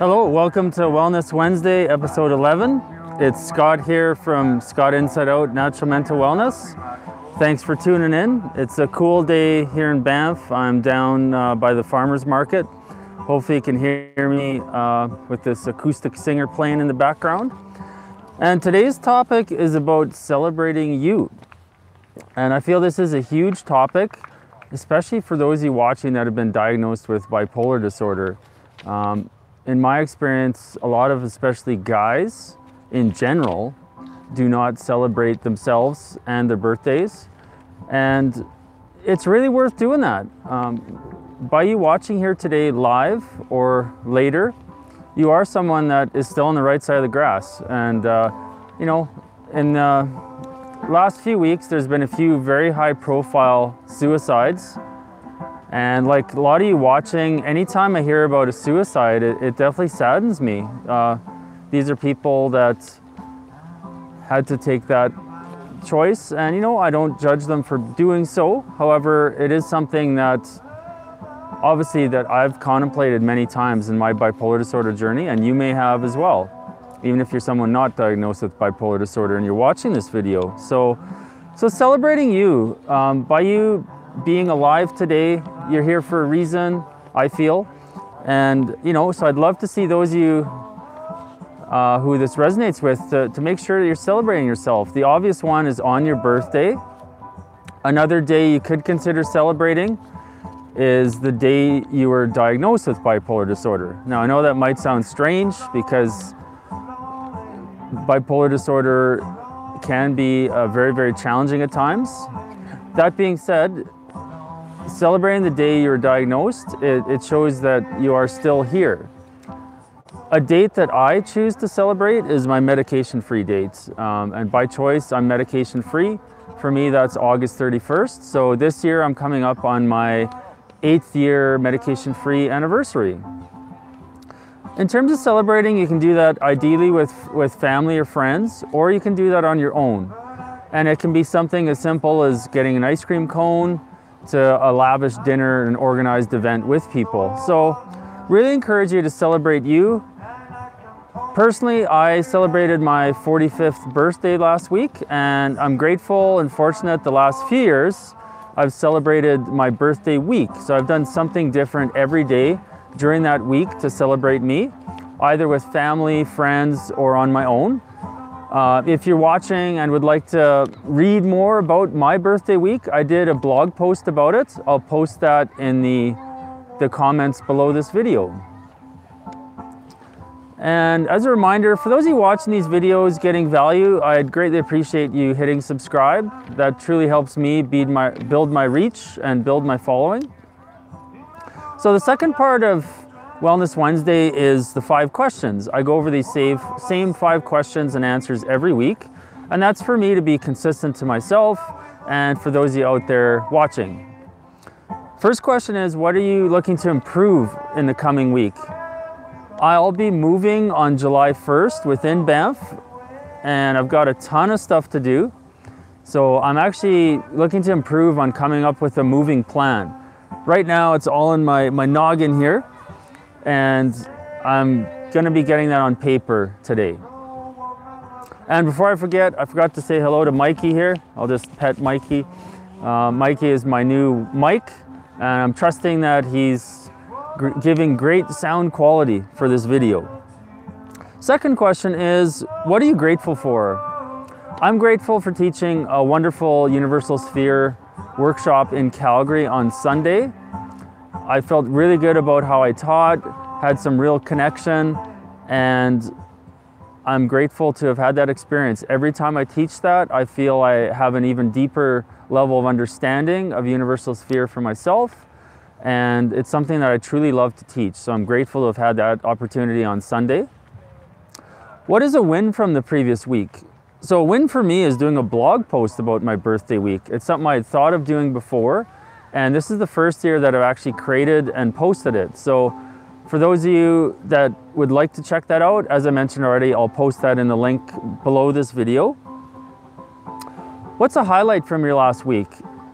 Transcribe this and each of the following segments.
Hello, welcome to Wellness Wednesday, episode 11. It's Scott here from Scott Inside Out Natural Mental Wellness. Thanks for tuning in. It's a cool day here in Banff. I'm down by the farmers market. Hopefully you can hear me with this acoustic singer playing in the background. And today's topic is about celebrating you. And I feel this is a huge topic, especially for those of you watching that have been diagnosed with bipolar disorder. In my experience, a lot of especially guys in general do not celebrate themselves and their birthdays. And it's really worth doing that. By you watching here today live or later, you are someone that is still on the right side of the grass. And, you know, in the last few weeks, there's been a few very high profile suicides. And like a lot of you watching, anytime I hear about a suicide, it definitely saddens me. These are people that had to take that choice, and you know, I don't judge them for doing so. However, it is something that obviously that I've contemplated many times in my bipolar disorder journey, and you may have as well, even if you're someone not diagnosed with bipolar disorder and you're watching this video. So celebrating you, by you being alive today, you're here for a reason, I feel. And you know, so I'd love to see those of you who this resonates with to make sure that you're celebrating yourself. The obvious one is on your birthday. Another day you could consider celebrating is the day you were diagnosed with bipolar disorder. Now I know that might sound strange because bipolar disorder can be very, very challenging at times. That being said, celebrating the day you're diagnosed, it shows that you are still here. A date that I choose to celebrate is my medication-free date. And by choice, I'm medication-free. For me, that's August 31st. So this year, I'm coming up on my 8th year medication-free anniversary. In terms of celebrating, you can do that ideally with family or friends, or you can do that on your own. And it can be something as simple as getting an ice cream cone to a lavish dinner, an organized event with people. So really encourage you to celebrate you. Personally, I celebrated my 45th birthday last week, and I'm grateful and fortunate the last few years I've celebrated my birthday week. So I've done something different every day during that week to celebrate me, either with family, friends, or on my own. If you're watching and would like to read more about my birthday week, I did a blog post about it. I'll post that in the comments below this video. And as a reminder, for those of you watching these videos getting value, I'd greatly appreciate you hitting subscribe. That truly helps me build my reach and build my following. So the second part of Wellness Wednesday is the 5 questions. I go over these same 5 questions and answers every week. And that's for me to be consistent to myself and for those of you out there watching. First question is, what are you looking to improve in the coming week? I'll be moving on July 1st within Banff, and I've got a ton of stuff to do. So I'm actually looking to improve on coming up with a moving plan. Right now it's all in my noggin here. And I'm gonna be getting that on paper today. And before I forget, I forgot to say hello to Mikey here. I'll just pet Mikey. Mikey is my new mic, and I'm trusting that he's giving great sound quality for this video. Second question is, what are you grateful for? I'm grateful for teaching a wonderful Universal Sphere workshop in Calgary on Sunday. I felt really good about how I taught, had some real connection, and I'm grateful to have had that experience. Every time I teach that, I feel I have an even deeper level of understanding of Universal Sphere for myself, and it's something that I truly love to teach. So I'm grateful to have had that opportunity on Sunday. What is a win from the previous week? So a win for me is doing a blog post about my birthday week. It's something I had thought of doing before, and this is the first year that I've actually created and posted it. So for those of you that would like to check that out, as I mentioned already, I'll post that in the link below this video. What's a highlight from your last week?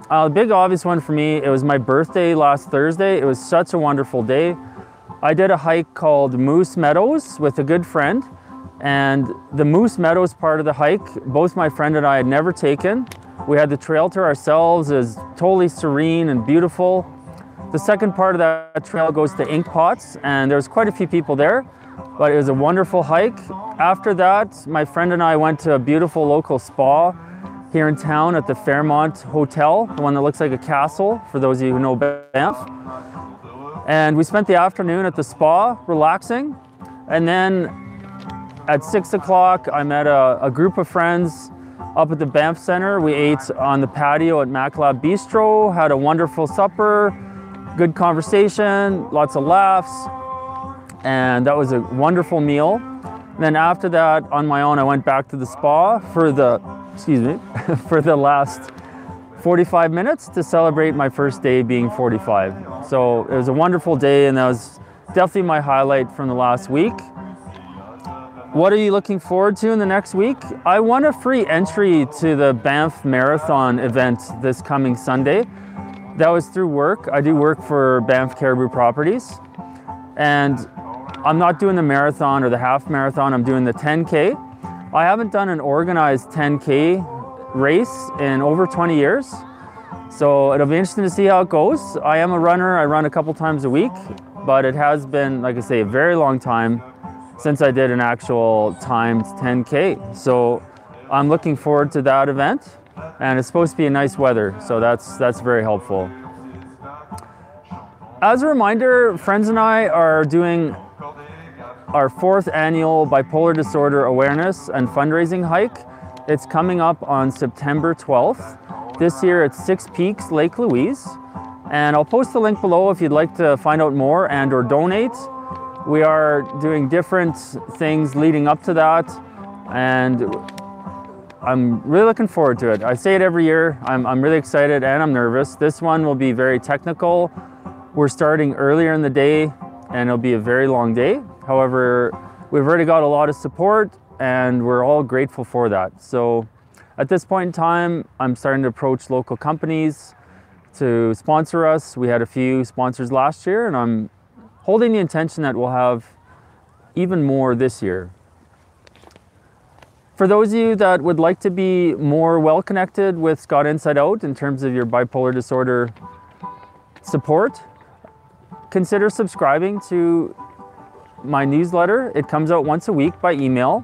A big obvious one for me, it was my birthday last Thursday. It was such a wonderful day. I did a hike called Moose Meadows with a good friend, and the Moose Meadows part of the hike, both my friend and I had never taken. We had the trail to ourselves. It was totally serene and beautiful. The second part of that trail goes to Ink Pots, and there's quite a few people there, but it was a wonderful hike. After that, my friend and I went to a beautiful local spa here in town at the Fairmont Hotel, the one that looks like a castle, for those of you who know Banff. And we spent the afternoon at the spa, relaxing. And then at 6 o'clock, I met a group of friends up at the Banff Center. We ate on the patio at MacLab Bistro, had a wonderful supper, good conversation, lots of laughs, and that was a wonderful meal. And then after that, on my own, I went back to the spa for the, for the last 45 minutes to celebrate my first day being 45. So it was a wonderful day, and that was definitely my highlight from the last week. What are you looking forward to in the next week? I won a free entry to the Banff Marathon event this coming Sunday. That was through work. I do work for Banff Caribou Properties, and I'm not doing the marathon or the half marathon, I'm doing the 10K. I haven't done an organized 10K race in over 20 years, so it'll be interesting to see how it goes. I am a runner, I run a couple times a week, but it has been, like I say, a very long time since I did an actual timed 10K. So I'm looking forward to that event. And it's supposed to be a nice weather, so that's very helpful. As a reminder, friends and I are doing our 4th annual bipolar disorder awareness and fundraising hike. It's coming up on September 12th. This year it's 6 Peaks, Lake Louise. And I'll post the link below if you'd like to find out more and or donate. We are doing different things leading up to that, and I'm really looking forward to it. I say it every year. I'm really excited and I'm nervous. This one will be very technical. We're starting earlier in the day and it'll be a very long day. However, we've already got a lot of support and we're all grateful for that. So at this point in time, I'm starting to approach local companies to sponsor us. We had a few sponsors last year, and I'm holding the intention that we'll have even more this year. For those of you that would like to be more well connected with Scott Inside Out in terms of your bipolar disorder support, consider subscribing to my newsletter. It comes out once a week by email.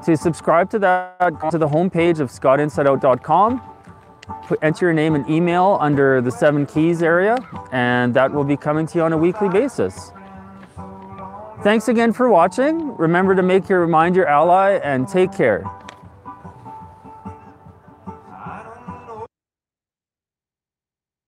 To subscribe to that, go to the homepage of scottinsideout.com, enter your name and email under the 7 keys area, and that will be coming to you on a weekly basis. Thanks again for watching. Remember to make your mind your ally and take care.